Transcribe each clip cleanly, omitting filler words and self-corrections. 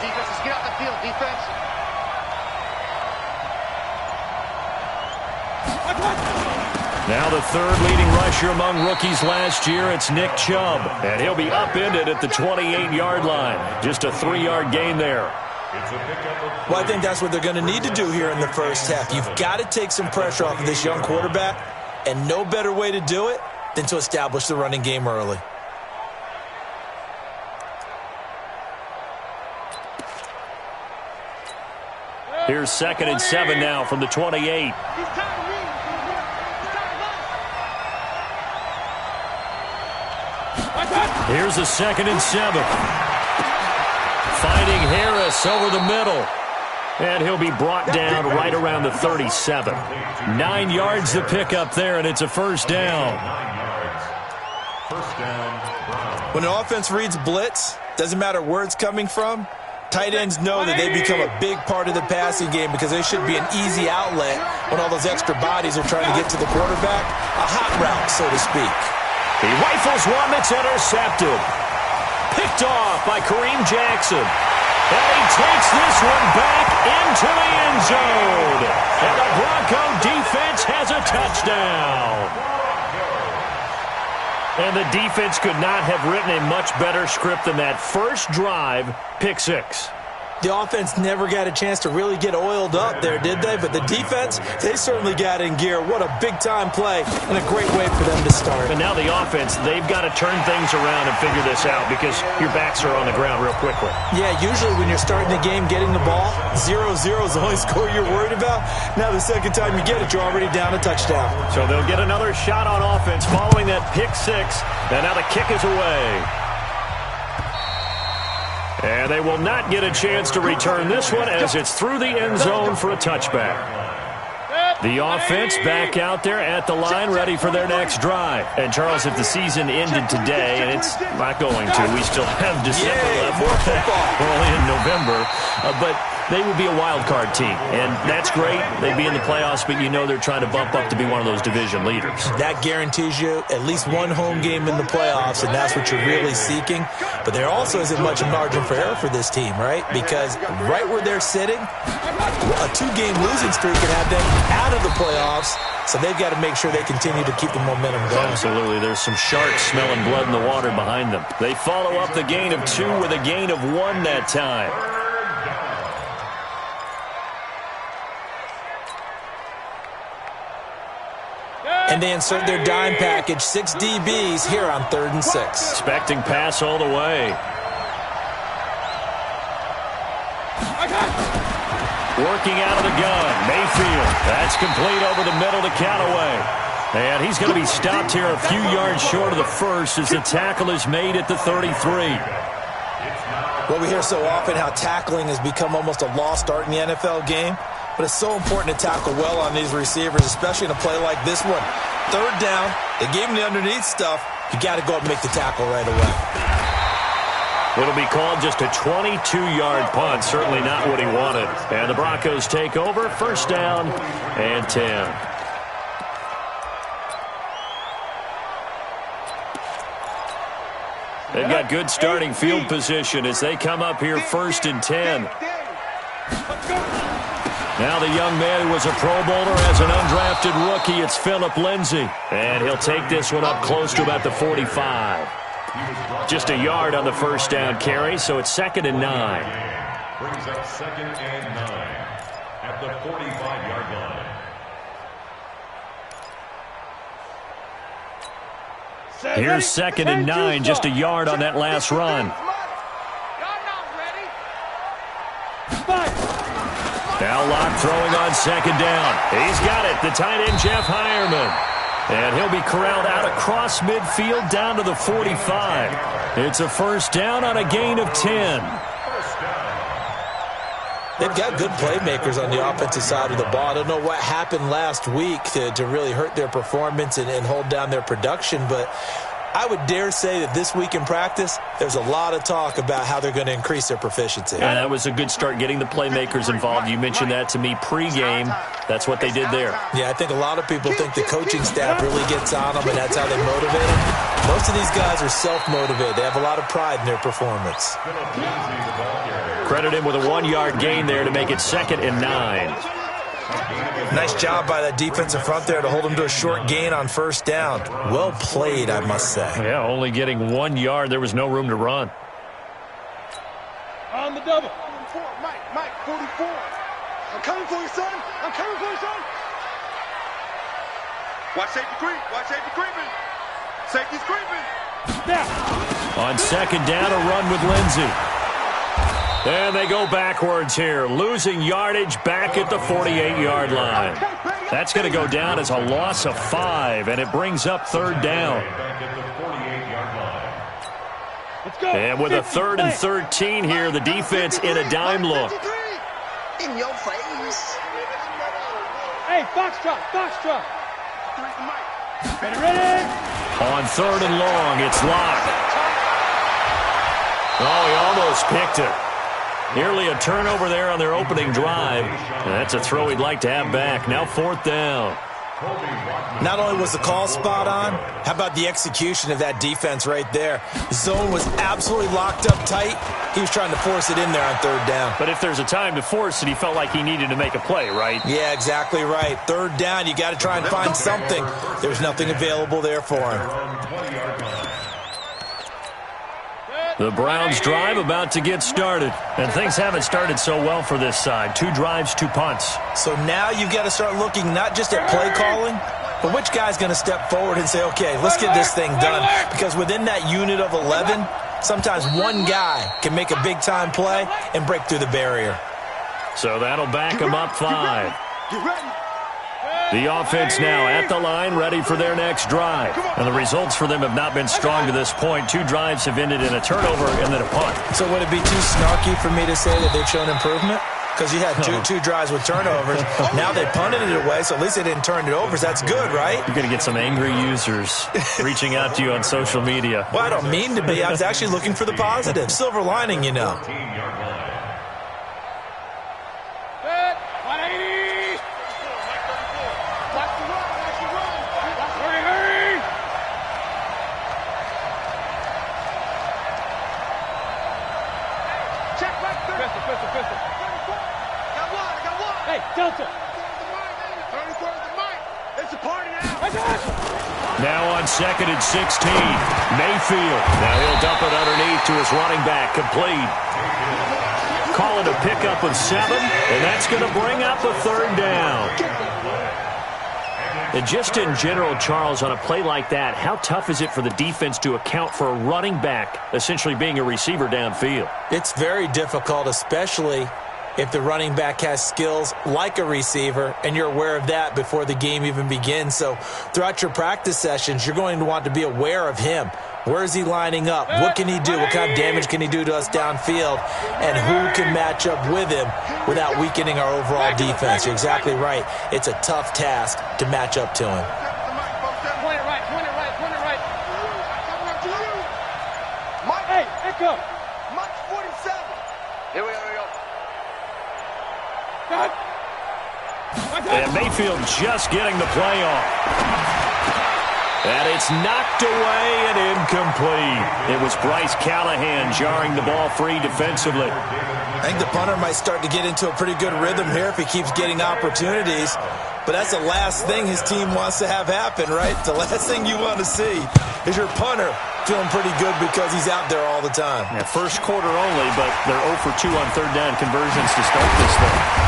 defense. Let's get out the field, defense. Now the third leading rusher among rookies last year, it's Nick Chubb. And he'll be upended at the 28-yard line. Just a 3-yard gain there. Well, I think that's what they're going to need to do here in the first half. You've got to take some pressure off of this young quarterback, and no better way to do it than to establish the running game early. Here's 2nd and 7 now from the 28. Here's a 2nd and 7. Finding Harris over the middle. And he'll be brought down right around the 37. 9 yards to pick up there, and it's a first down. When an offense reads blitz, doesn't matter where it's coming from, tight ends know that they become a big part of the passing game because they should be an easy outlet when all those extra bodies are trying to get to the quarterback. A hot route, so to speak. He rifles one that's intercepted. Picked off by Kareem Jackson. And he takes this one back into the end zone. And the Bronco defense has a touchdown. And the defense could not have written a much better script than that first drive, pick 6. The offense never got a chance to really get oiled up there, did they? But the defense, they certainly got in gear. What a big-time play and a great way for them to start. And now the offense, they've got to turn things around and figure this out because your backs are on the ground real quickly. Yeah, usually when you're starting the game getting the ball, 0-0 is the only score you're worried about. Now the second time you get it, you're already down a touchdown. So they'll get another shot on offense following that pick 6. And now the kick is away. And they will not get a chance to return this one as it's through the end zone for a touchback. The offense back out there at the line ready for their next drive. And, Charles, if the season ended today, and it's not going to, we still have December left. We're only in November. But they would be a wild card team. And that's great. They'd be in the playoffs, but you know they're trying to bump up to be one of those division leaders. That guarantees you at least one home game in the playoffs, and that's what you're really seeking. But there also isn't much margin for error for this team, right? Because right where they're sitting, a 2-game losing streak can have them out of the playoffs, so they've got to make sure they continue to keep the momentum going. Absolutely. There's some sharks smelling blood in the water behind them. They follow up the gain of 2 with a gain of 1 that time. And they insert their dime package, 6 DBs here on 3rd and 6. Expecting pass all the way. Working out of the gun, Mayfield. That's complete over the middle to Callaway. And he's going to be stopped here a few yards short of the first as the tackle is made at the 33. Well, we hear so often how tackling has become almost a lost art in the NFL game. But it's so important to tackle well on these receivers, especially in a play like this one. 3rd down, they gave him the underneath stuff. You got to go up and make the tackle right away. It'll be called just a 22-yard punt. Certainly not what he wanted. And the Broncos take over. First down and 10. They've got good starting field position as they come up here 1st and 10. Now the young man who was a Pro Bowler as an undrafted rookie, it's Phillip Lindsay. And he'll take this one up close to about the 45. Just a yard on the first down carry, so it's 2nd and 9. Brings up 2nd and 9 at the 45-yard line. Here's 2nd and 9, just a yard on that last run. Now Locke throwing on 2nd down. He's got it, the tight end Jeff Heuerman. And he'll be corralled out across midfield down to the 45. It's a first down on a gain of 10. They've got good playmakers on the offensive side of the ball. I don't know what happened last week to really hurt their performance and hold down their production, but I would dare say that this week in practice, there's a lot of talk about how they're going to increase their proficiency. Yeah, that was a good start getting the playmakers involved. You mentioned that to me pregame. That's what they did there. Yeah, I think a lot of people think the coaching staff really gets on them, and that's how they motivate them. Most of these guys are self-motivated. They have a lot of pride in their performance. Credit him with a 1-yard gain there to make it 2nd and 9. Nice job by that defensive front there to hold him to a short gain on 1st down. Well played, I must say. Yeah, only getting 1 yard. There was no room to run. On the double. 44, Mike, 44. I'm coming for you, son. I'm coming for you, son. Watch safety creep. Watch safety creeping. Safety's creeping. Yeah. On 2nd down, a run with Lindsey. And they go backwards here, losing yardage back at the 48-yard line. That's going to go down as a loss of 5, and it brings up 3rd down. And with a 3rd and 13 here, the defense in a dime look. In your face. Hey, Foxtrot. Ready. On 3rd and long, it's locked. Oh, he almost picked it. Nearly a turnover there on their opening drive. And that's a throw he'd like to have back. Now 4th down. Not only was the call spot on, how about the execution of that defense right there? The zone was absolutely locked up tight. He was trying to force it in there on 3rd down. But if there's a time to force it, he felt like he needed to make a play, right? Yeah, exactly right. 3rd down, you got to try and find something. There's nothing available there for him. The Browns drive about to get started. And things haven't started so well for this side. 2 drives, 2 punts. So now you've got to start looking not just at play calling, but which guy's going to step forward and say, okay, let's get this thing done. Because within that unit of 11, sometimes one guy can make a big-time play and break through the barrier. So that'll back them up 5. The offense now at the line, ready for their next drive. And the results for them have not been strong to this point. 2 drives have ended in a turnover and then a punt. So would it be too snarky for me to say that they've shown improvement? Because you had two drives with turnovers. Now they punted it away, so at least they didn't turn it over. So that's good, right? You're going to get some angry users reaching out to you on social media. Well, I don't mean to be. I was actually looking for the positive. Silver lining, you know. Delta. Now on 2nd and 16. Mayfield. Now he'll dump it underneath to his running back. Complete. Call it a pickup of 7, and that's going to bring up a 3rd down. And just in general, Charles, on a play like that, how tough is it for the defense to account for a running back essentially being a receiver downfield? It's very difficult, especially if the running back has skills like a receiver, and you're aware of that before the game even begins. So throughout your practice sessions, you're going to want to be aware of him. Where is he lining up? What can he do? What kind of damage can he do to us downfield? And who can match up with him without weakening our overall defense? You're exactly right. It's a tough task to match up to him. Point it right. Hey, echo. Mike 47. Here we go. And Mayfield just getting the play off. And it's knocked away and incomplete. It was Bryce Callahan jarring the ball free defensively. I think the punter might start to get into a pretty good rhythm here if he keeps getting opportunities. But that's the last thing his team wants to have happen, right? The last thing you want to see is your punter feeling pretty good because he's out there all the time. Yeah, first quarter only, but they're 0 for 2 on 3rd down conversions to start this thing.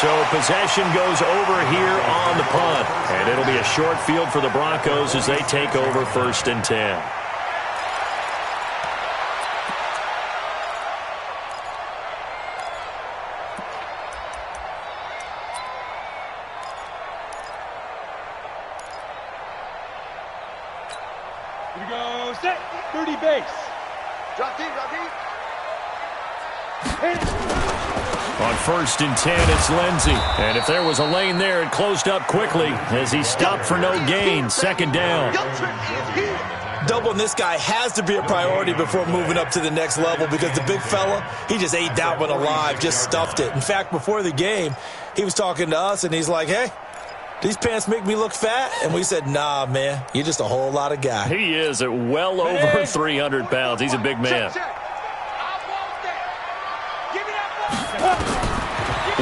So possession goes over here on the punt. And it'll be a short field for the Broncos as they take over 1st and 10. Here we go. Set. 30 base. Drop deep. Hit it. On 1st and 10, it's Lindsey. And if there was a lane there, it closed up quickly as he stopped for no gain. 2nd down. Doubling this guy has to be a priority before moving up to the next level because the big fella, he just ate that one alive, just stuffed it. In fact, before the game, he was talking to us, and he's like, hey, these pants make me look fat? And we said, nah, man, you're just a whole lot of guy. He is at well over 300 pounds. He's a big man.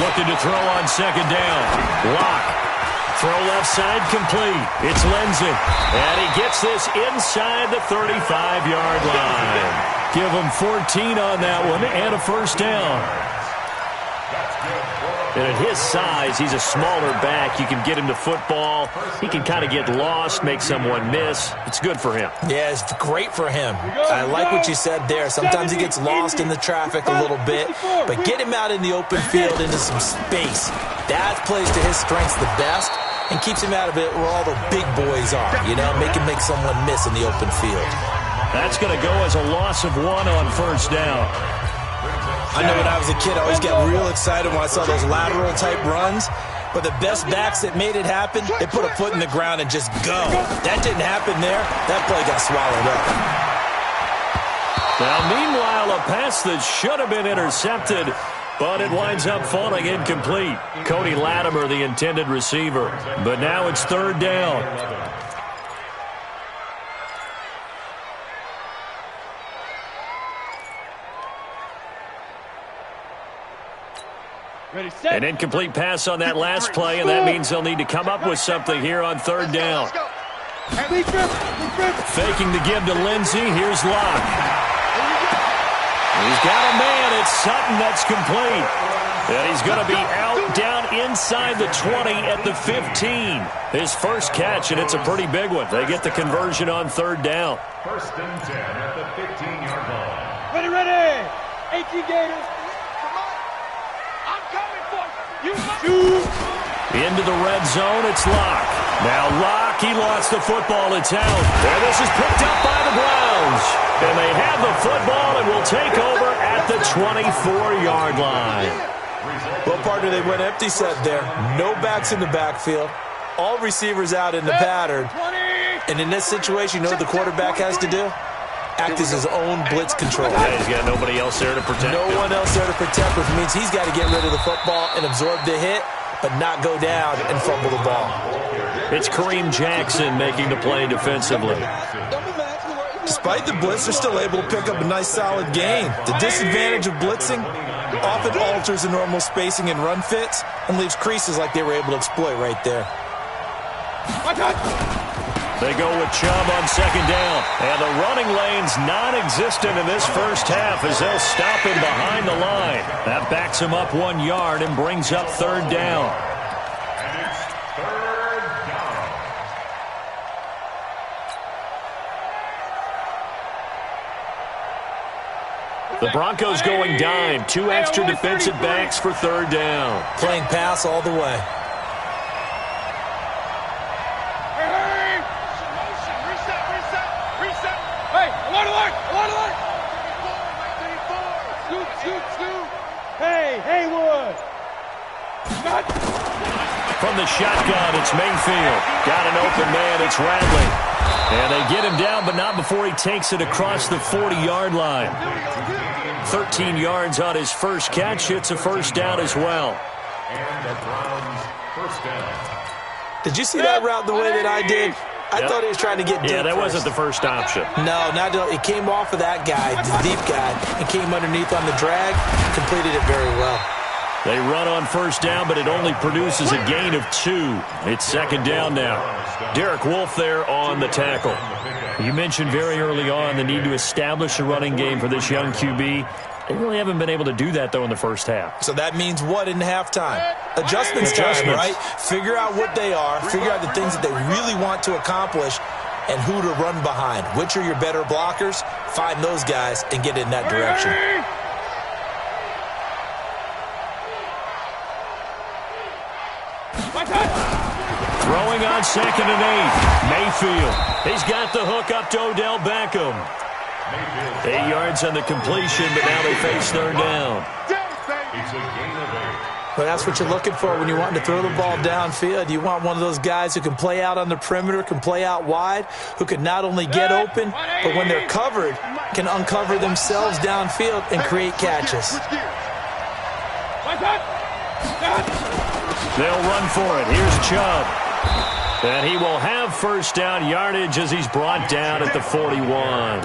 Looking to throw on 2nd down. Lock. Throw left side complete. It's Lindsey. And he gets this inside the 35-yard line. Give him 14 on that one and a 1st down. And at his size, he's a smaller back. You can get him to football. He can kind of get lost, make someone miss. It's good for him. Yeah, it's great for him. I like what you said there. Sometimes he gets lost in the traffic a little bit, but get him out in the open field into some space. That plays to his strengths the best and keeps him out of it where all the big boys are, you know, make him make someone miss in the open field. That's going to go as a loss of 1 on 1st down. I know when I was a kid, I always got real excited when I saw those lateral-type runs. But the best backs that made it happen, they put a foot in the ground and just go. That didn't happen there. That play got swallowed up. Now, meanwhile, a pass that should have been intercepted, but it winds up falling incomplete. Cody Latimer, the intended receiver. But now it's 3rd down. An incomplete pass on that last play, and that means they'll need to come up with something here on 3rd down. Faking the give to Lindsey. Here's Locke. He's got a man. It's Sutton that's complete. And he's going to be out down inside the 20 at the 15. His first catch, and it's a pretty big one. They get the conversion on 3rd down. 1st and 10 at the 15-yard line. Ready. 18 Gators. Into the red zone, it's Locke. Now Locke, he lost the football, it's out. And this is picked up by the Browns. And they have the football and will take over at the 24-yard line. Well, partner, they went empty set there. No backs in the backfield. All receivers out in the pattern. And in this situation, you know what the quarterback has to do? Act as his own blitz control. Yeah, he's got nobody else there to protect him. No one else there to protect, which means he's got to get rid of the football and absorb the hit, but not go down and fumble the ball. It's Kareem Jackson making the play defensively. Despite the blitz, they're still able to pick up a nice solid gain. The disadvantage of blitzing often alters the normal spacing and run fits and leaves creases like they were able to exploit right there. They go with Chubb on 2nd down. And the running lane's non-existent in this first half as they'll stop him behind the line. That backs him up 1 yard and brings up 3rd down. And it's 3rd down. The Broncos going dime. 2 extra defensive backs for 3rd down. Playing pass all the way. From the shotgun, it's Mayfield. Got an open man, it's Radley. And they get him down, but not before he takes it across the 40-yard line. 13 yards on his first catch. It's a 1st down as well. And the Browns' 1st down. Did you see that route the way that I did? I thought he was trying to get deep. Yeah, that first. wasn't the first option. No, not it came off of that guy, the deep guy, and came underneath on the drag. Completed it very well. They run on 1st down, but it only produces a gain of 2. It's 2nd down now. Derek Wolfe there on the tackle. You mentioned very early on the need to establish a running game for this young QB. They really haven't been able to do that, though, in the first half. So that means what in halftime? Adjustments time, right? Figure out what they are, figure out the things that they really want to accomplish, and who to run behind. Which are your better blockers? Find those guys and get in that direction. Throwing on 2nd and 8. Mayfield. He's got the hook up to Odell Beckham. 8 yards on the completion, but now they face 3rd down. It's a gain of 8. But that's what you're looking for when you want to throw the ball downfield. You want one of those guys who can play out on the perimeter, can play out wide, who can not only get open, but when they're covered, can uncover themselves downfield and create catches. They'll run for it. Here's Chubb. And he will have first down yardage as he's brought down at the 41.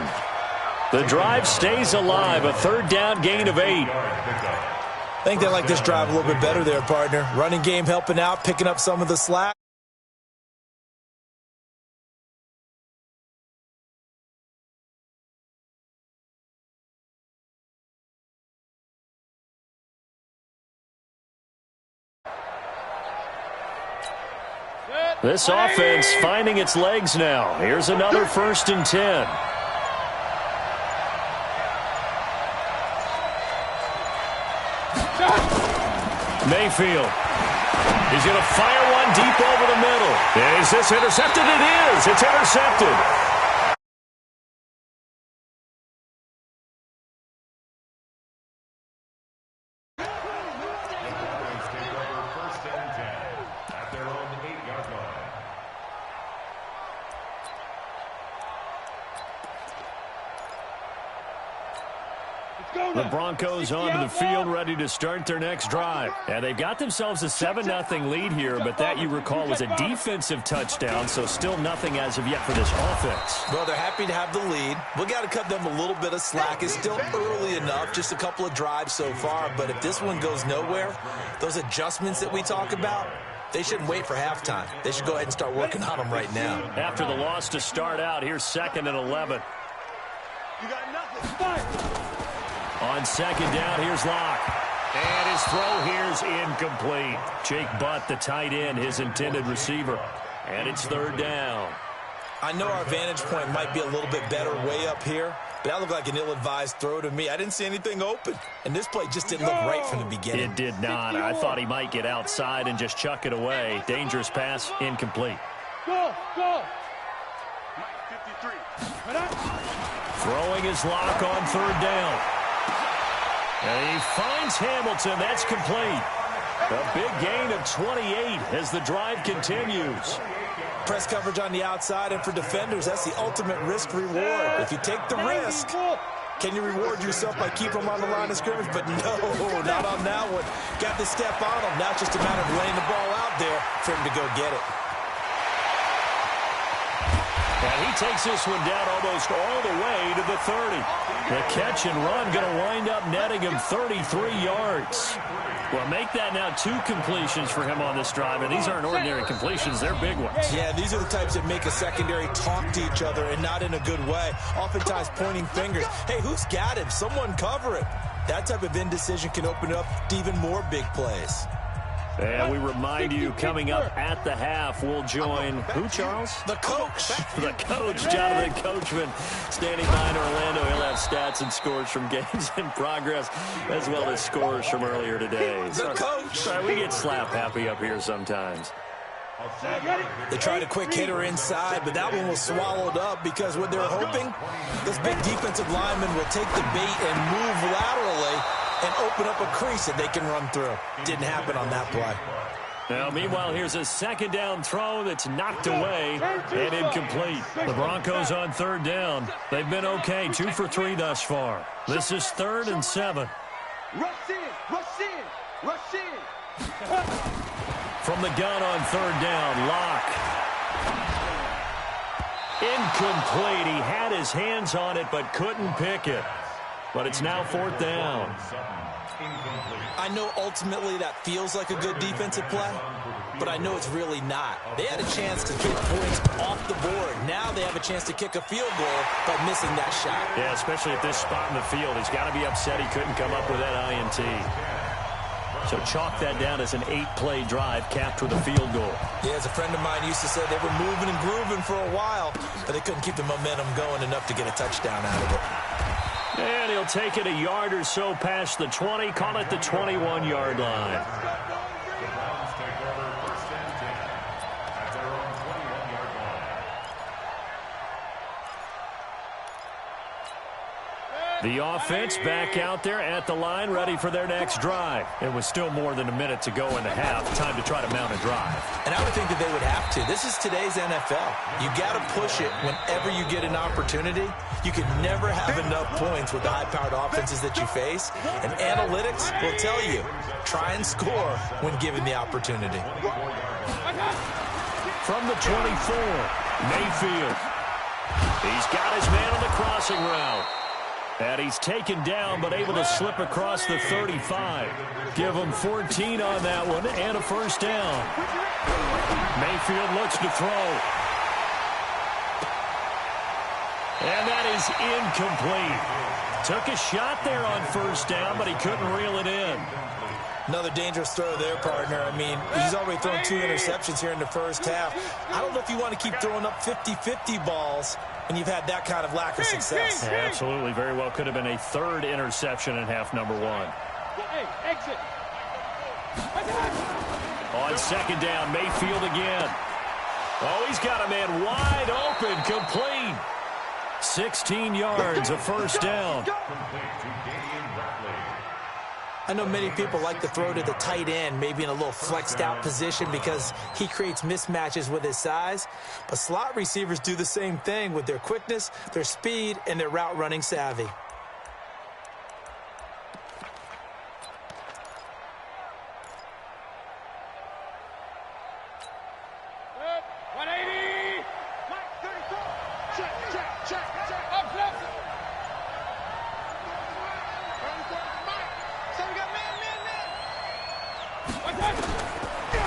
The drive stays alive. A third down gain of 8. I think they like this drive a little bit better there, partner. Running game helping out, picking up some of the slack. This offense finding its legs now. Here's another 1st and 10. Mayfield. He's going to fire one deep over the middle. Is this intercepted? It is. It's intercepted. The Broncos onto the field ready to start their next drive. And they've got themselves a 7-0 lead here, but that, you recall, was a defensive touchdown, so still nothing as of yet for this offense. Well, they're happy to have the lead. We got to cut them a little bit of slack. It's still early enough, just a couple of drives so far, but if this one goes nowhere, those adjustments that we talk about, they shouldn't wait for halftime. They should go ahead and start working on them right now. After the loss to start out, here's 2nd and 11. You got nothing. On 2nd down, here's Locke. And his throw here's incomplete. Jake Butt, the tight end, his intended receiver. And it's 3rd down. I know our vantage point might be a little bit better way up here, but that looked like an ill-advised throw to me. I didn't see anything open, and this play just didn't look right from the beginning. It did not. I thought he might get outside and just chuck it away. Dangerous pass, incomplete. Go! Mike 53. Throwing his Locke on 3rd down. And he finds Hamilton. That's complete. A big gain of 28 as the drive continues. Press coverage on the outside, and for defenders, that's the ultimate risk-reward. If you take the risk, can you reward yourself by keeping them on the line of scrimmage? But no, not on that one. Got the step on him. Now it's just a matter of laying the ball out there for him to go get it. And he takes this one down almost all the way to the 30. The catch and run going to wind up netting him 33 yards. Well, make that now 2 completions for him on this drive, and these aren't ordinary completions. They're big ones. Yeah, these are the types that make a secondary talk to each other, and not in a good way. Oftentimes pointing fingers. Hey, who's got him? Someone cover it. That type of indecision can open up to even more big plays. And we remind you, coming up at the half, we'll join who, Charles? The coach. The coach, Jonathan Coachman, standing by in Orlando. He'll have stats and scores from games in progress, as well as scores from earlier today. The coach. Sorry, we get slap happy up here sometimes. They tried a quick hitter inside, but that one was swallowed up because what they're hoping, this big defensive lineman will take the bait and move laterally and open up a crease that they can run through. Didn't happen on that play. Now, meanwhile, here's a 2nd down throw that's knocked away and incomplete. The Broncos on 3rd down. They've been okay, 2 for 3 thus far. This is 3rd and 7. Rush in. From the gun on 3rd down, Locke. Incomplete. He had his hands on it but couldn't pick it. But it's now 4th down. I know ultimately that feels like a good defensive play, but I know it's really not. They had a chance to get points off the board. Now they have a chance to kick a field goal by missing that shot. Yeah, especially at this spot in the field. He's got to be upset he couldn't come up with that INT. So chalk that down as an 8-play drive capped with a field goal. Yeah, as a friend of mine used to say, they were moving and grooving for a while, but they couldn't keep the momentum going enough to get a touchdown out of it. And he'll take it a yard or so past the 20, call it the 21-yard line. The offense back out there at the line, ready for their next drive. It was still more than a minute to go in the half. Time to try to mount a drive. And I would think that they would have to. This is today's NFL. You got to push it whenever you get an opportunity. You can never have enough points with the high-powered offenses that you face. And analytics will tell you, try and score when given the opportunity. From the 24, Mayfield. He's got his man on the crossing route. And he's taken down, but able to slip across the 35. Give him 14 on that one and a first down. Mayfield looks to throw. And that is incomplete. Took a shot there on first down, but he couldn't reel it in. Another dangerous throw there, partner. I mean, he's already thrown 2 interceptions here in the first half. I don't know if you want to keep throwing up 50-50 balls when you've had that kind of lack of success. Yeah, absolutely. Very well could have been a 3rd interception in half number 1. Hey, exit. On second down, Mayfield again. Oh, he's got a man wide open, complete. 16 yards, a first down. I know many people like to throw to the tight end, maybe in a little flexed out position because he creates mismatches with his size. But slot receivers do the same thing with their quickness, their speed, and their route running savvy.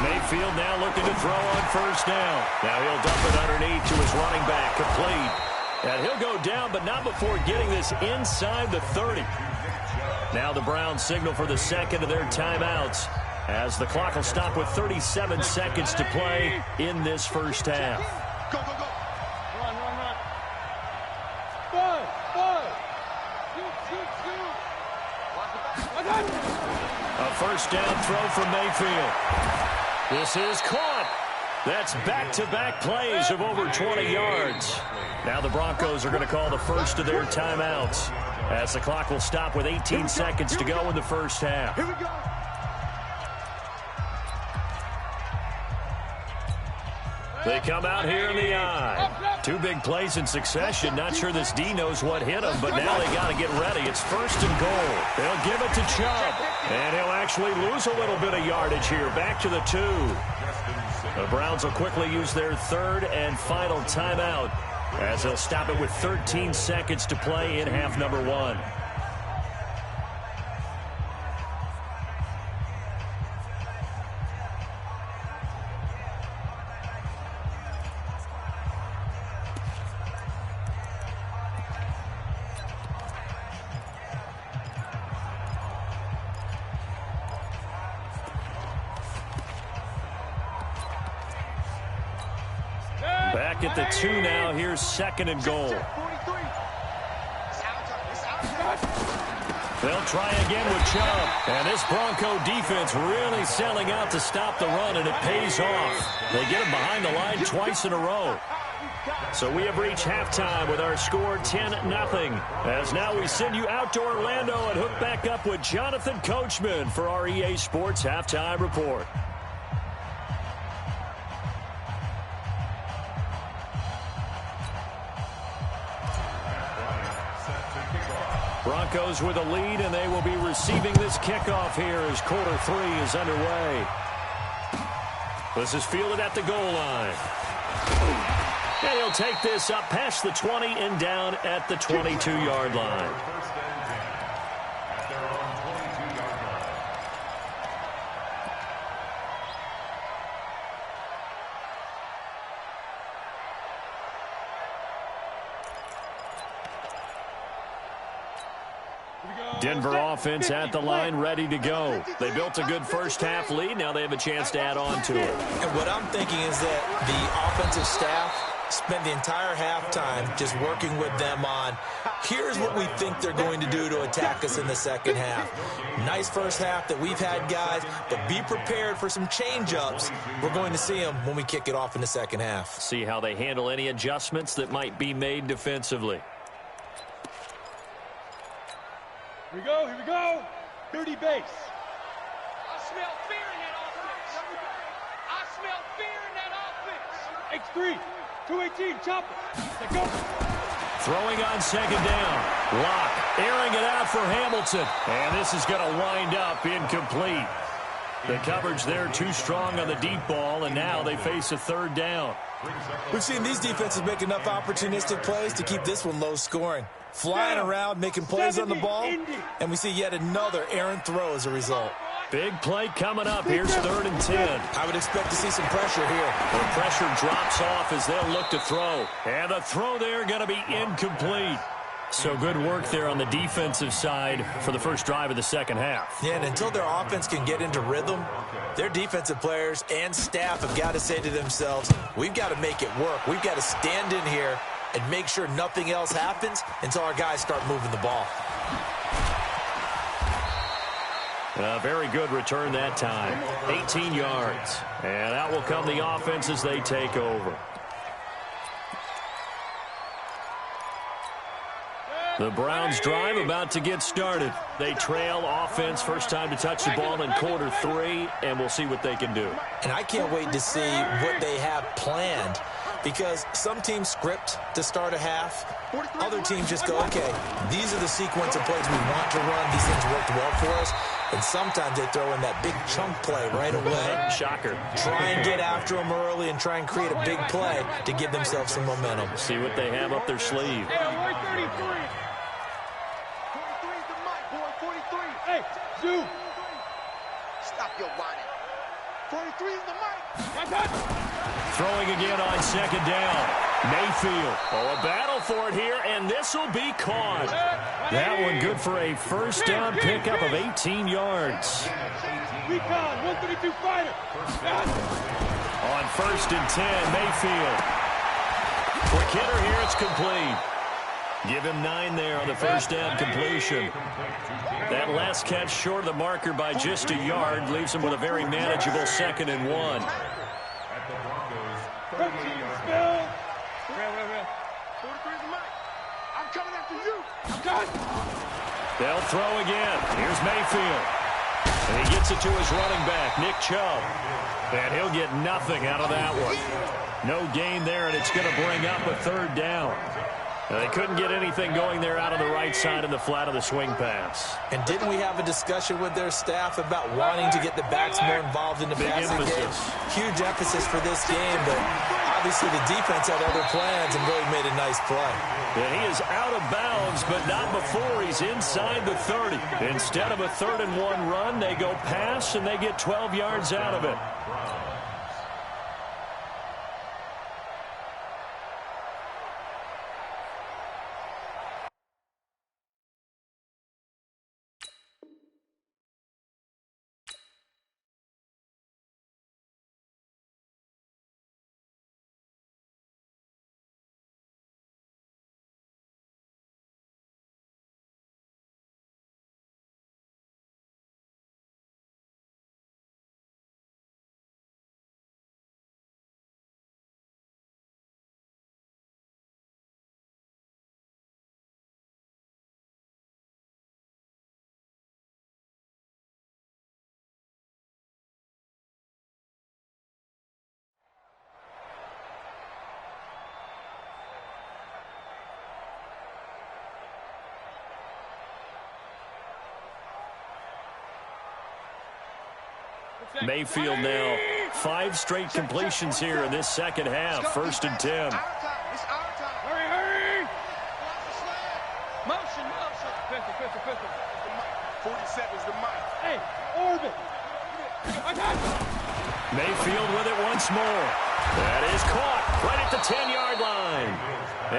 Mayfield now looking to throw on first down. Now he'll dump it underneath to his running back, complete. And he'll go down, but not before getting this inside the 30. Now the Browns signal for the second of their timeouts, as the clock will stop with 37 seconds to play in this first half. Go, go, go. Run. Shoot. A first down throw from Mayfield. This is caught. That's back-to-back plays of over 20 yards. Now the Broncos are going to call the first of their timeouts, as the clock will stop with 18 seconds to go in the first half. Here we go. They come out here in the eye. 2 big plays in succession. Not sure this D knows what hit him, but now they got to get ready. It's first and goal. They'll give it to Chubb, and he'll actually lose a little bit of yardage here. Back to the 2. The Browns will quickly use their 3rd and final timeout, as they'll stop it with 13 seconds to play in half number 1. Back at the 2 now. Here's second and goal. They'll try again with Chubb. And this Bronco defense really selling out to stop the run, and it pays off. They get him behind the line twice in a row. So we have reached halftime with our score 10-0. As now we send you out to Orlando and hook back up with Jonathan Coachman for our EA Sports Halftime Report. Broncos with a lead, and they will be receiving this kickoff here as quarter 3 is underway. This is fielded at the goal line. And he'll take this up past the 20 and down at the 22-yard line. Denver offense at the line, ready to go. They built a good first half lead. Now they have a chance to add on to it. And what I'm thinking is that the offensive staff spent the entire halftime just working with them on, here's what we think they're going to do to attack us in the second half. Nice first half that we've had, guys, but be prepared for some change-ups. We're going to see them when we kick it off in the second half. See how they handle any adjustments that might be made defensively. Here we go. Dirty base. I smell fear in that offense. I smell fear in that offense. X3, 218, chop it. Let's go. Throwing on second down. Lock airing it out for Hamilton. And this is going to wind up incomplete. The coverage there too strong on the deep ball, and now they face a third down. We've seen these defenses make enough opportunistic plays to keep this one low scoring. Flying around, making plays on the ball, and we see yet another errant throw as a result. Big play coming up. Here's 3rd and 10. I would expect to see some pressure here. The pressure drops off as they'll look to throw. And the throw there going to be incomplete. So good work there on the defensive side for the first drive of the second half. Yeah, and until their offense can get into rhythm, their defensive players and staff have got to say to themselves, we've got to make it work. We've got to stand in here and make sure nothing else happens until our guys start moving the ball. A very good return that time. 18 yards. And out will come the offense as they take over. The Browns drive about to get started. They trail offense, first time to touch the ball in quarter 3, and we'll see what they can do. And I can't wait to see what they have planned, because some teams script to start a half. Other teams just go, okay, these are the sequence of plays we want to run. These things worked well for us. And sometimes they throw in that big chunk play right away. Shocker. Try and get after them early and try and create a big play to give themselves some momentum. See what they have up their sleeve. Hey, I'm 33. 43's the mic, boy. 43. Hey, Zoo. Stop your whining. 43's the mic. My God. Throwing again on second down. Mayfield. Oh, a battle for it here, and this will be caught. That one good for a first down pickup of 18 yards. Recon, 132 fighter. On 1st and 10, Mayfield. Quick hitter here, it's complete. Give him 9 there on the first down completion. That last catch short of the marker by just a yard leaves him with a very manageable 2nd and 1. At the Broncos, 38 yards. Spill. 43's the mic. I'm coming after you. I'm done. They'll throw again. Here's Mayfield. And he gets it to his running back, Nick Chubb. And he'll get nothing out of that one. No gain there, and it's going to bring up a 3rd down. Now, they couldn't get anything going there out on the right side in the flat of the swing pass. And didn't we have a discussion with their staff about wanting to get the backs more involved in the passing game? Huge emphasis for this game, but obviously the defense had other plans and really made a nice play. And he is out of bounds, but not before he's inside the 30. Instead of a 3rd and 1 run, they go pass, and they get 12 yards out of it. Mayfield now 5 straight completions here in this second half. 1st and 10. It's our time. Hurry. Motion. Pistol. 47's the mic. Hey, orbit. I got it. Mayfield with it once more. That is caught right at the 10-yard line.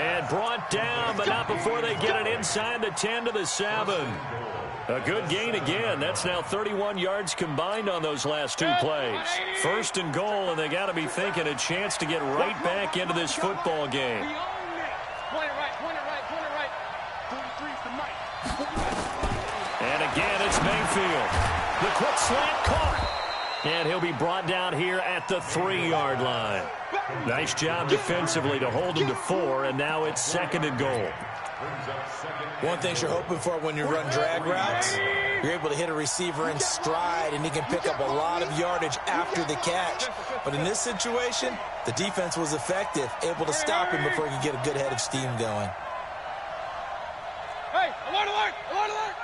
And brought down, but not before they get it inside the 10 to the 7. A good gain again. That's now 31 yards combined on those last 2 plays. 1st and goal, and they got to be thinking a chance to get right back into this football game. Point it right. 43's the mic. And again, it's Mayfield. The quick slant caught. And he'll be brought down here at the 3-yard line. Nice job defensively to hold him to 4, and now it's 2nd and goal. One thing you're hoping for when you run drag routes, you're able to hit a receiver in stride, and he can pick up a lot of yardage after the catch. But in this situation, the defense was effective, able to stop him before he could get a good head of steam going. Hey, alert, alert, alert, alert.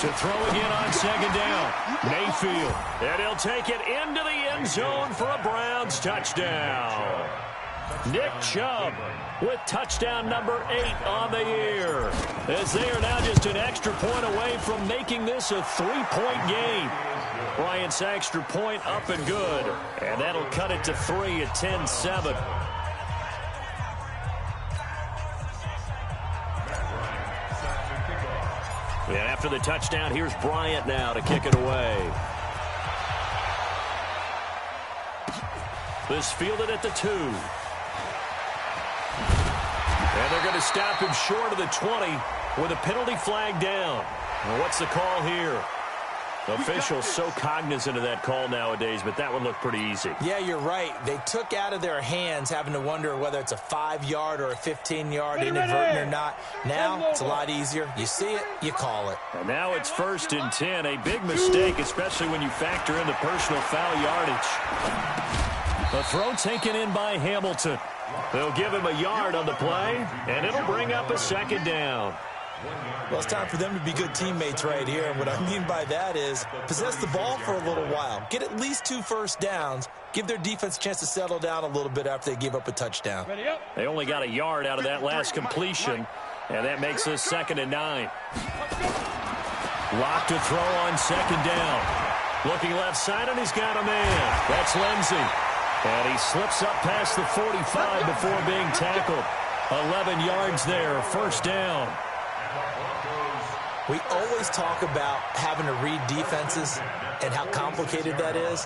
To throw again on second down, Mayfield. And he'll take it into the end zone for a Browns touchdown. Nick Chubb with touchdown number 8 on the year, as they are now just an extra point away from making this a 3-point game. Bryant's extra point up and good, and that'll cut it to 3 at 10-7. And after the touchdown, here's Bryant now to kick it away. This fielded at the 2. And they're going to stop him short of the 20 with a penalty flag down. Well, what's the call here? Officials so cognizant of that call nowadays, but that one looked pretty easy. Yeah, you're right. They took out of their hands having to wonder whether it's a 5-yard or a 15-yard inadvertent or not. Now it's a lot easier. You see it, you call it. And now it's 1st and 10. A big mistake, especially when you factor in the personal foul yardage. The throw taken in by Hamilton. They'll give him a yard on the play, and it'll bring up a 2nd down. Well, it's time for them to be good teammates right here. And what I mean by that is possess the ball for a little while. Get at least 2 first downs. Give their defense a chance to settle down a little bit after they give up a touchdown. They only got a yard out of that last completion, and that makes this 2nd and 9. Lock to throw on 2nd down. Looking left side, and he's got a man. That's Lindsey. And he slips up past the 45 before being tackled. 11 yards there, 1st down. We always talk about having to read defenses and how complicated that is.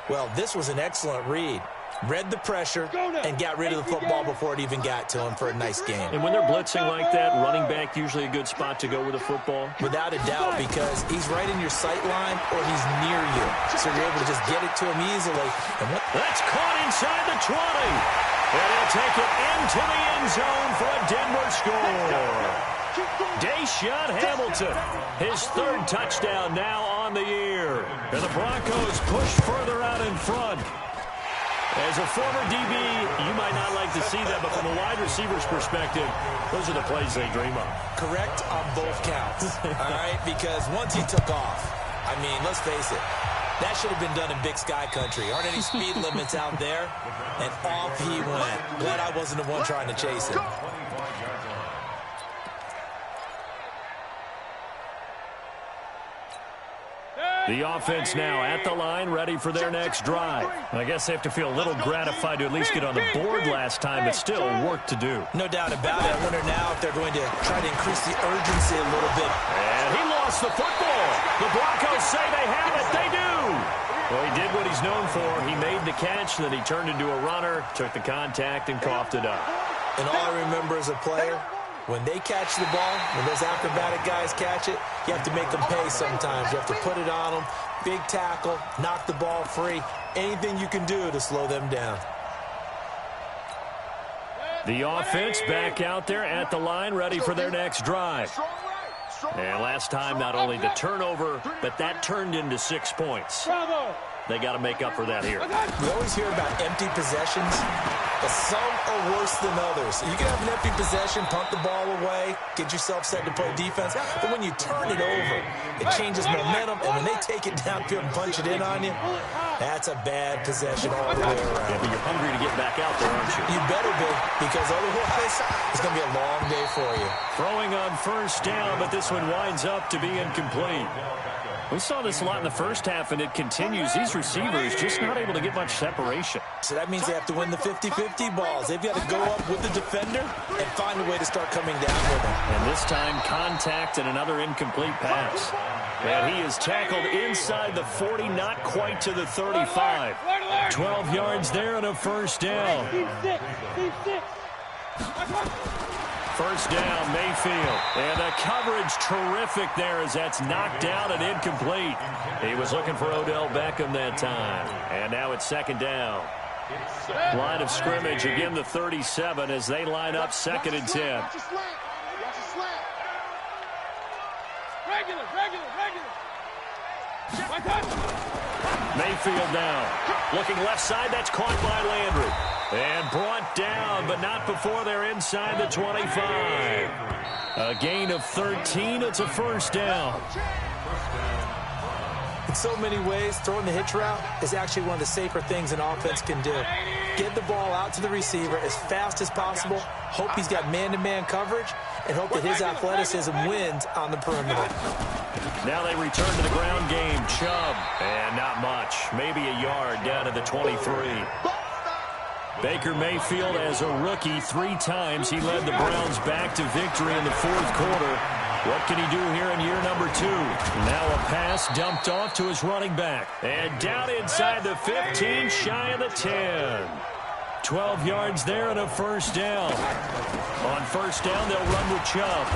Well, this was an excellent read. Read the pressure and got rid of the football before it even got to him for a nice game. And when they're blitzing like that, running back usually a good spot to go with the football? Without a doubt, because he's right in your sight line or he's near you. So you're able to just get it to him easily. And that's caught inside the 20. And he'll take it into the end zone for a Denver score. Deshaun Hamilton, his 3rd touchdown now on the year. And the Broncos push further out in front. As a former DB, you might not like to see that, but from a wide receiver's perspective, those are the plays they dream of. Correct on both counts, all right? Because once he took off, I mean, let's face it, that should have been done in Big Sky country. Aren't any speed limits out there? And off he went. Glad I wasn't the one trying to chase him. The offense now at the line, ready for their next drive. I guess they have to feel a little gratified to at least get on the board last time, but still work to do. No doubt about it. I wonder now if they're going to try to increase the urgency a little bit. And he lost the football. The Broncos say they have it. They do. Well, he did what he's known for. He made the catch, then he turned into a runner, took the contact, and coughed it up. And all I remember as a player, when they catch the ball, when those acrobatic guys catch it, you have to make them pay sometimes. You have to put it on them, big tackle, knock the ball free, anything you can do to slow them down. The offense back out there at the line, ready for their next drive. And last time, not only the turnover, but that turned into 6 points. They got to make up for that here. We always hear about empty possessions, but some are worse than others. You can have an empty possession, punt the ball away, get yourself set to play defense, but when you turn it over, it changes momentum, and when they take it downfield and punch it in on you, that's a bad possession all the way around. Yeah, but you're hungry to get back out there, aren't you? You better be, because otherwise, it's going to be a long day for you. Throwing on 1st down, but this one winds up to be incomplete. We saw this a lot in the first half, and it continues. These receivers just not able to get much separation. So that means they have to win the 50-50 balls. They've got to go up with the defender and find a way to start coming down with him. And this time, contact and another incomplete pass. And he is tackled inside the 40, not quite to the 35. 12 yards there and a 1st down. Team 6. Team 6. 1st down, Mayfield. And the coverage terrific there as that's knocked down and incomplete. He was looking for Odell Beckham that time. And now it's 2nd down. Line of scrimmage, again the 37 as they line up 2nd and 10. Watch your slant. Watch your slant. Regular. Mayfield down. Looking left side, that's caught by Landry. And brought down, but not before they're inside the 25. A gain of 13, it's a first down. In so many ways, throwing the hitch route is actually one of the safer things an offense can do. Get the ball out to the receiver as fast as possible, hope he's got man-to-man coverage, and hope that his athleticism wins on the perimeter. Now they return to the ground game. Chubb, and not much. Maybe a yard down to the 23. Baker Mayfield, as a rookie, 3 times he led the Browns back to victory in the 4th quarter. What can he do here in year number 2? Now a pass dumped off to his running back. And down inside the 15, shy of the 10. 12 yards there and a first down. On first down, they'll run with Chubb.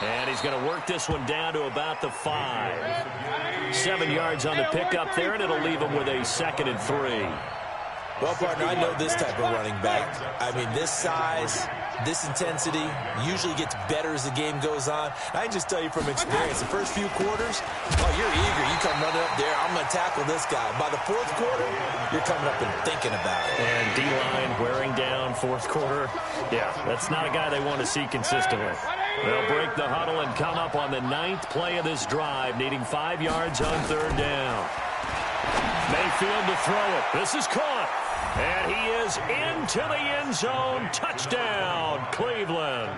And he's going to work this one down to about the 5. 7 yards on the pickup there, and it'll leave him with a 2nd and 3. Well, partner, I know this type of running back. I mean, this size, this intensity usually gets better as the game goes on. I can just tell you from experience, the first few quarters, oh, you're eager. You come running up there, I'm going to tackle this guy. By the 4th quarter, you're coming up and thinking about it. And D-line wearing down 4th quarter. Yeah, that's not a guy they want to see consistently. They'll break the huddle and come up on the 9th play of this drive, needing 5 yards on 3rd down. Mayfield to throw it. This is caught. And he is into the end zone. Touchdown, Cleveland.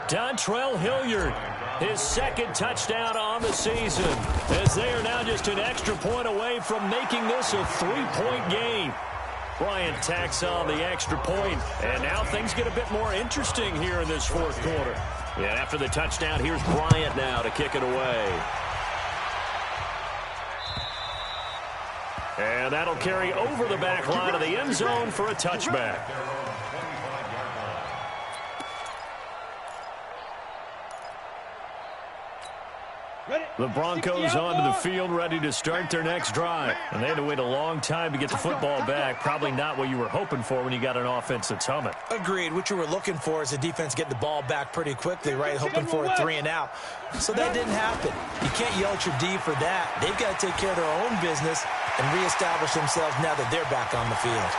Dontrell Hilliard, his 2nd touchdown on the season, as they are now just an extra point away from making this a 3-point game. Bryant tacks on the extra point, and now things get a bit more interesting here in this 4th quarter. And after the touchdown, here's Bryant now to kick it away. And that'll carry over the back line of the end zone for a touchback. The Broncos onto the field, ready to start their next drive. And they had to wait a long time to get the football back. Probably not what you were hoping for when you got an offense that's humming. Agreed. What you were looking for is the defense get the ball back pretty quickly, right? Hoping for a 3 and out. So that didn't happen. You can't yell at your D for that. They've got to take care of their own business and reestablish themselves now that they're back on the field.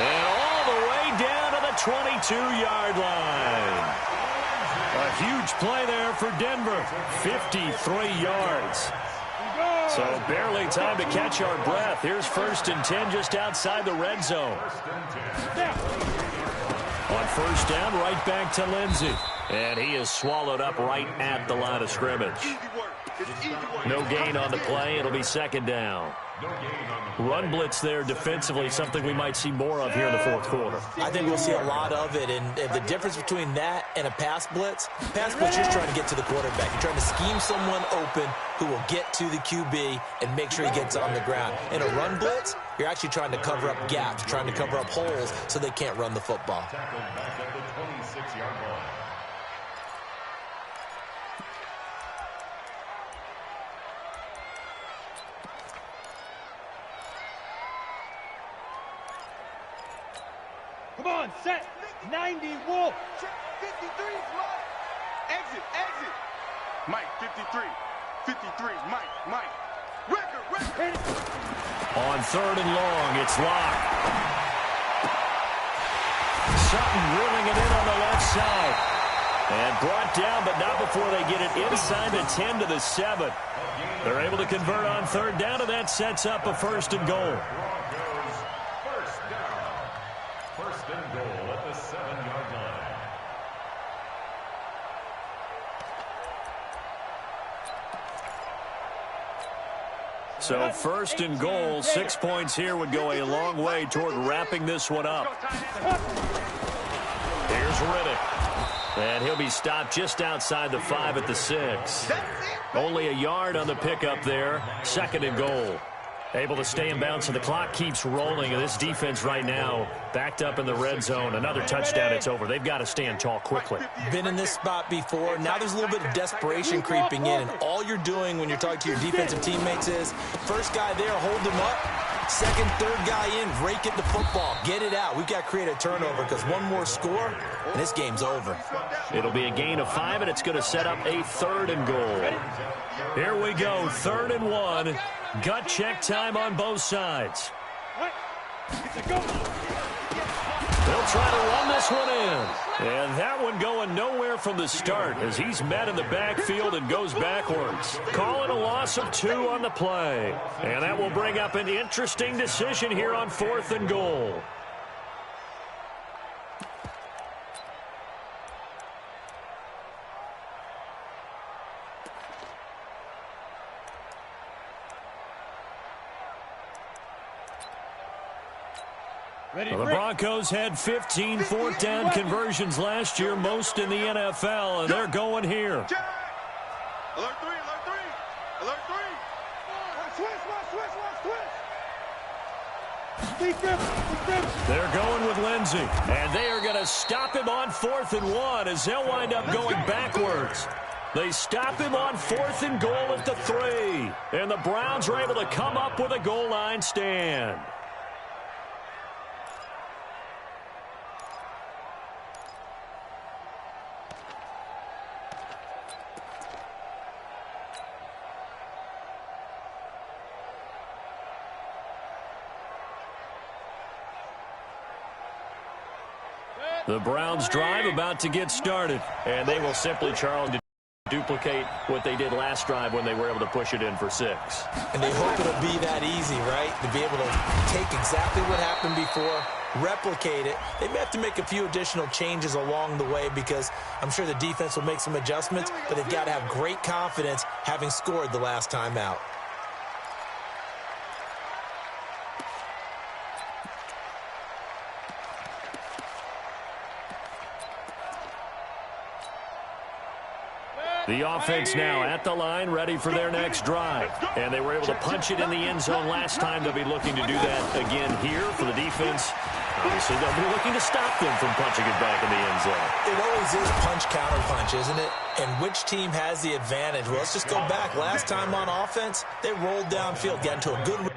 And all the way down to the 22-yard line. A huge play there for Denver. 53 yards. So barely time to catch our breath. Here's 1st and 10 just outside the red zone. On first down, right back to Lindsey. And he is swallowed up right at the line of scrimmage. No gain on the play. It'll be 2nd down. Run blitz there defensively, something we might see more of here in the 4th quarter. I think we'll see a lot of it, and the difference between that and a pass blitz, you're just trying to get to the quarterback. You're trying to scheme someone open who will get to the QB and make sure he gets on the ground. In a run blitz, you're actually trying to cover up gaps, trying to cover up holes so they can't run the football. Tackled back at the 26-yard line. Come on, set. 90, Wolf. 53, exit. Mike, 53. 53, Mike. Record. On 3rd and long, it's locked. Sutton drilling it in on the left side. And brought down, but not before they get it inside the 10 to the 7. They're able to convert on 3rd down, and that sets up a 1st and goal. First and goal at the 7-yard line. So 1st and goal, 6 points here would go a long way toward wrapping this one up. Here's Riddick. And he'll be stopped just outside the 5 at the 6. Only a yard on the pickup there. 2nd and goal. Able to stay in bounds, so the clock keeps rolling. And this defense right now backed up in the red zone. Another touchdown, it's over. They've got to stand tall quickly. Been in this spot before. Now there's a little bit of desperation creeping in. And all you're doing when you're talking to your defensive teammates is, first guy there, hold him up. Second, third guy in, rake it the football. Get it out. We've got to create a turnover because one more score, and this game's over. It'll be a gain of 5, and it's going to set up a 3rd and goal. Here we go, 3rd and 1. Gut check time on both sides. They'll try to run this one in. And that one going nowhere from the start as he's met in the backfield and goes backwards. Calling a loss of 2 on the play. And that will bring up an interesting decision here on 4th and goal. Well, the Broncos had 15 4th down conversions last year, most in the NFL, and they're going here. Alert 3, alert 3, alert 3. Switch. They're going with Lindsey, and they are going to stop him on 4th and 1 as they'll wind up going backwards. They stop him on 4th and goal at the 3, and the Browns are able to come up with a goal line stand. The Browns drive about to get started, and they will simply, Charles, duplicate what they did last drive when they were able to push it in for 6. And they hope it'll be that easy, right? To be able to take exactly what happened before, replicate it. They may have to make a few additional changes along the way because I'm sure the defense will make some adjustments, but they've got to have great confidence having scored the last time out. The offense now at the line, ready for their next drive. And they were able to punch it in the end zone last time. They'll be looking to do that again here for the defense. Obviously, they'll be looking to stop them from punching it back in the end zone. It always is punch-counter-punch, isn't it? And which team has the advantage? Well, let's just go back. Last time on offense, they rolled downfield, got into a good rhythm.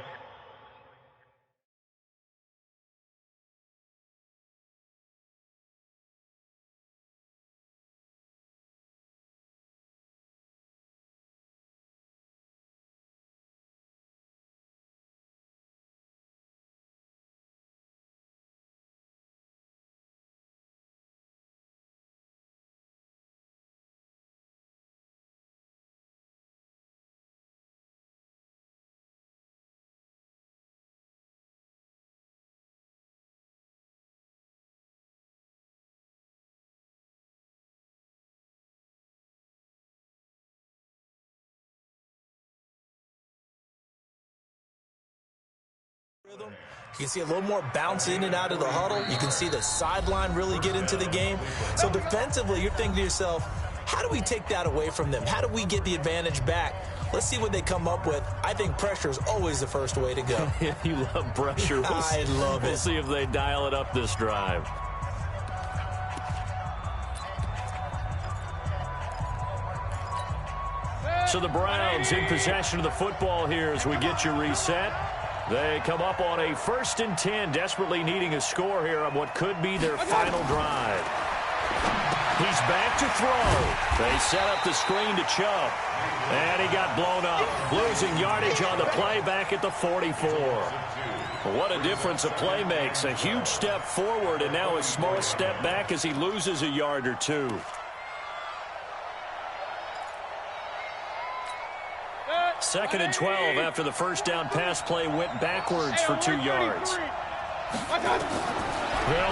You can see a little more bounce in and out of the huddle. You can see the sideline really get into the game. So defensively, you're thinking to yourself, how do we take that away from them? How do we get the advantage back? Let's see what they come up with. I think pressure is always the first way to go. You love pressure. I love it. We'll see if they dial it up this drive. So the Browns in possession of the football here as we get you reset. They come up on a 1st and 10, desperately needing a score here on what could be their final drive. He's back to throw. They set up the screen to Chubb. And he got blown up, losing yardage on the play back at the 44. What a difference a play makes. A huge step forward and now a small step back as he loses a yard or 2. Second and 12 after the first down pass play went backwards for 2 yards. They'll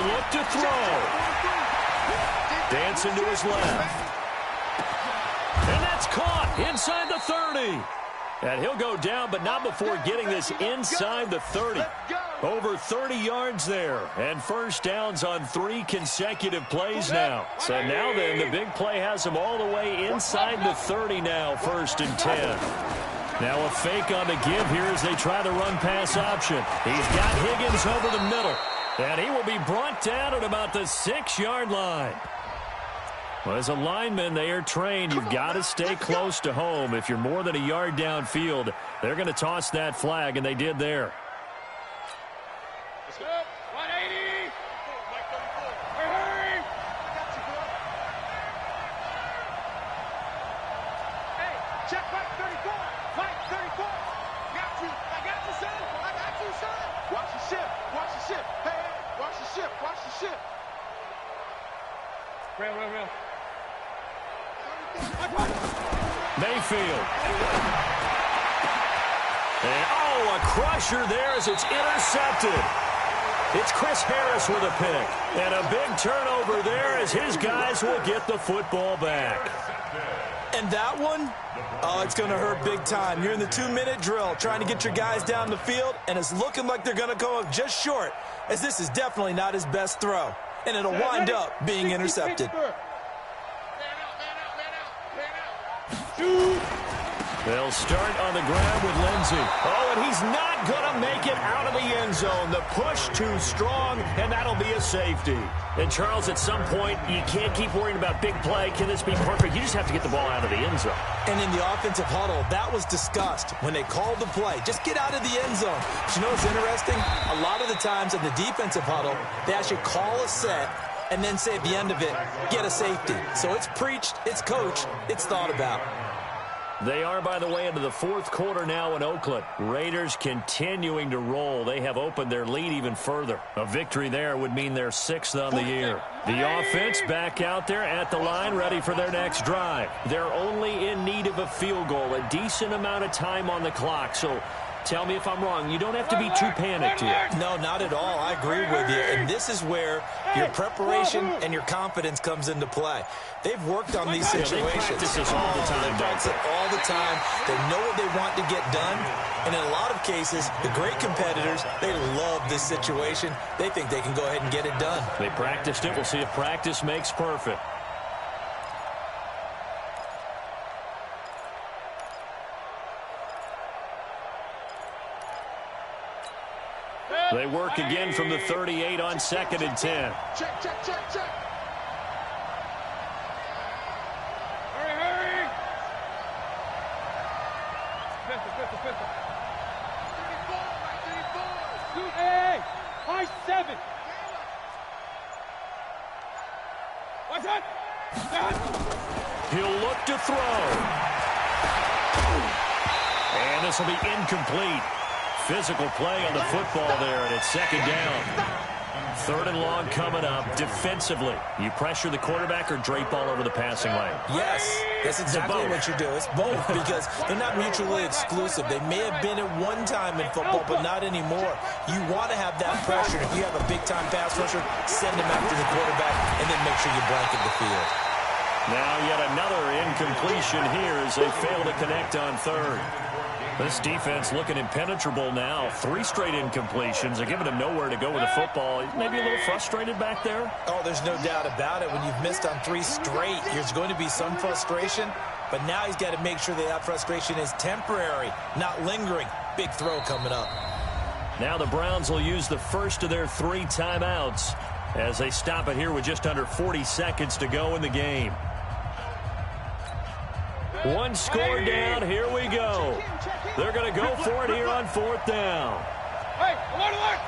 look to throw. Dancing to his left. And that's caught inside the 30. And he'll go down, but not before getting this inside the 30. Over 30 yards there. And first downs on 3 consecutive plays now. So now then, the big play has him all the way inside the 30 now, 1st and 10. Now a fake on the give here as they try the run-pass option. He's got Higgins over the middle. And he will be brought down at about the 6-yard line. Well, as a lineman, they are trained. You've got to stay close to home. If you're more than a yard downfield, they're going to toss that flag, and they did there. Mayfield. And, oh, a crusher there as it's intercepted. It's Chris Harris with a pick. And a big turnover there as his guys will get the football back. And that one, oh, it's going to hurt big time. You're in the 2-minute drill trying to get your guys down the field, and it's looking like they're going to come up just short, as this is definitely not his best throw. And it'll wind up being intercepted. They'll start on the ground with Lindsey. Oh, and he's not going to make it out of the end zone. The push too strong, and that'll be a safety. And, Charles, at some point, you can't keep worrying about big play. Can this be perfect? You just have to get the ball out of the end zone. And in the offensive huddle, that was discussed when they called the play. Just get out of the end zone. But you know what's interesting? A lot of the times in the defensive huddle, they actually call a set and then say at the end of it, get a safety. So it's preached, it's coached, it's thought about. They are, by the way, into the fourth quarter now in Oakland. Raiders continuing to roll. They have opened their lead even further. A victory there would mean they're 6th on the year. The offense back out there at the line, ready for their next drive. They're only in need of a field goal, a decent amount of time on the clock. So tell me if I'm wrong. You don't have to be too panicked here. No, not at all. I agree with you. And this is where your preparation and your confidence comes into play. They've worked on these situations. They practice this all the time. They practice it all the time. They know what they want to get done. And in a lot of cases, the great competitors, they love this situation. They think they can go ahead and get it done. They practiced it. We'll see if practice makes perfect. They work again from the 38 on 2nd and 10. Check, check, check, check. Hurry! Pistol. Hey! High 7! What's that? He'll look to throw. And this will be incomplete. Physical play on the football there, and it's 2nd down. 3rd and long coming up. Defensively, you pressure the quarterback or drape all over the passing lane? Yes, that's exactly what you do. It's both because they're not mutually exclusive. They may have been at one time in football, but not anymore. You want to have that pressure. If you have a big-time pass rusher, send him after the quarterback, and then make sure you blanket the field. Now yet another incompletion here as they fail to connect on 3rd. This defense looking impenetrable now. 3 straight incompletions. They're giving him nowhere to go with the football. Maybe a little frustrated back there? Oh, there's no doubt about it. When you've missed on 3 straight, there's going to be some frustration. But now he's got to make sure that frustration is temporary, not lingering. Big throw coming up. Now the Browns will use the first of their 3 timeouts as they stop it here with just under 40 seconds to go in the game. 1 score down. Here we go. They're going to go for it here on 4th down. Hey, alert!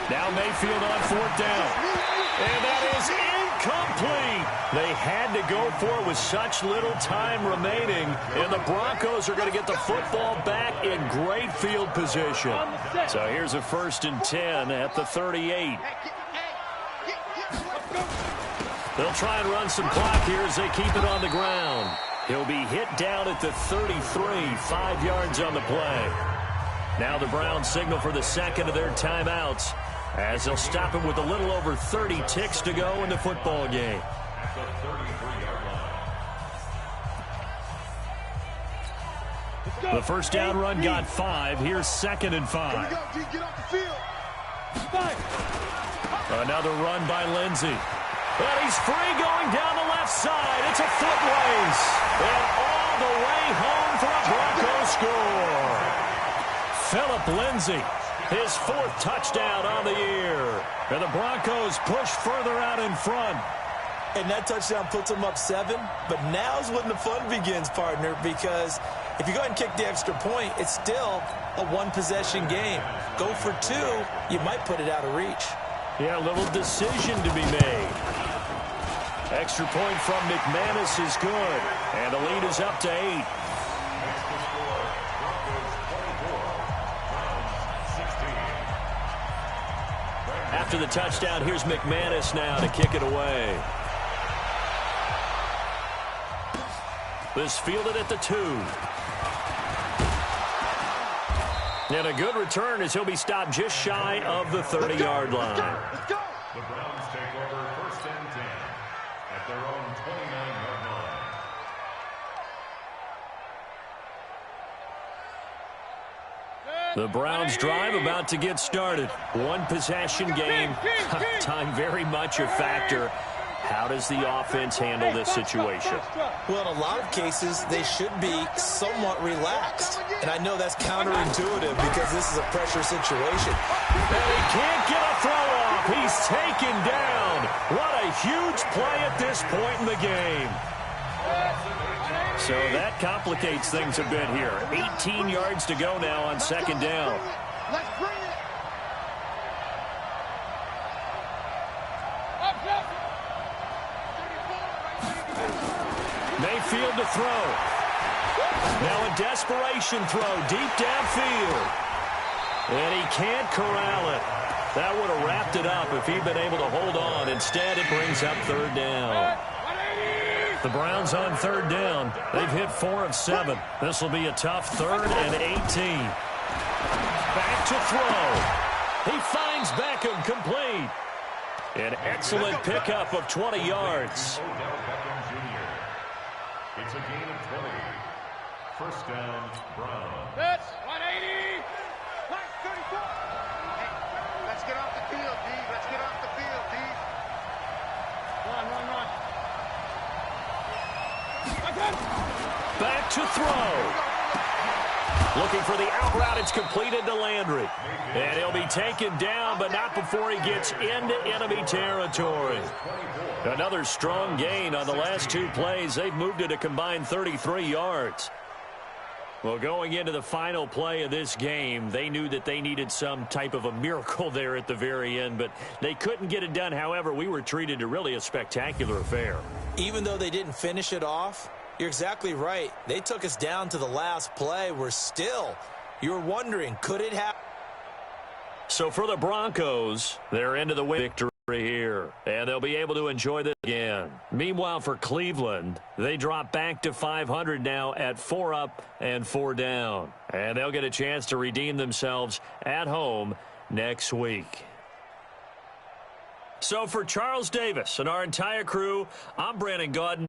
Now Mayfield on 4th down. And that is incomplete. They had to go for it with such little time remaining. And the Broncos are going to get the football back in great field position. So here's a 1st and 10 at the 38. They'll try and run some clock here as they keep it on the ground. He'll be hit down at the 33, 5 yards on the play. Now the Browns signal for the 2nd of their timeouts as they'll stop him with a little over 30 ticks to go in the football game. The first down run got 5. Here's 2nd and 5. Here we go, G. Get off the field. Another run by Lindsey. And he's free going down the left side. It's a foot race. And all the way home for a Broncos score. Phillip Lindsey, his 4th touchdown on the year. And the Broncos push further out in front. And that touchdown puts them up 7. But now's when the fun begins, partner, because if you go ahead and kick the extra point, it's still a 1-possession game. Go for 2, you might put it out of reach. Yeah, a little decision to be made. Extra point from McManus is good. And the lead is up to 8. After the touchdown, here's McManus now to kick it away. This fielded at the 2. And a good return as he'll be stopped just shy of the 30-yard line. Let's go. The Browns take over 1st and 10 at their own 29-yard line. The Browns drive about to get started. One possession game. Time very much a factor. How does the offense handle this situation? Well, in a lot of cases, they should be somewhat relaxed. And I know that's counterintuitive because this is a pressure situation. And he can't get a throw off. He's taken down. What a huge play at this point in the game. So that complicates things a bit here. 18 yards to go now on 2nd down. Let's bring it. Mayfield to throw. Now a desperation throw deep downfield. And he can't corral it. That would have wrapped it up if he'd been able to hold on. Instead, it brings up 3rd down. The Browns on 3rd down. They've hit 4 of 7. This will be a tough 3rd and 18. Back to throw. He finds Beckham complete. An excellent pickup of 20 yards. It's a gain of 20. 1st down, Browns. That's 180. 34. Hey, let's get off the field, D. Let's get off the field, D. Run. Back to throw. Looking for the out route. It's completed to Landry. And he'll be taken down, but not before he gets into enemy territory. Another strong gain on the last 2 plays. They've moved it a combined 33 yards. Well, going into the final play of this game, they knew that they needed some type of a miracle there at the very end, but they couldn't get it done. However, we were treated to really a spectacular affair. Even though they didn't finish it off, you're exactly right. They took us down to the last play. You're wondering, could it happen? So for the Broncos, they're into the victory here, and they'll be able to enjoy this again. Meanwhile, for Cleveland, they drop back to 500 now at 4 up and 4 down. And they'll get a chance to redeem themselves at home next week. So for Charles Davis and our entire crew, I'm Brandon Gaudin.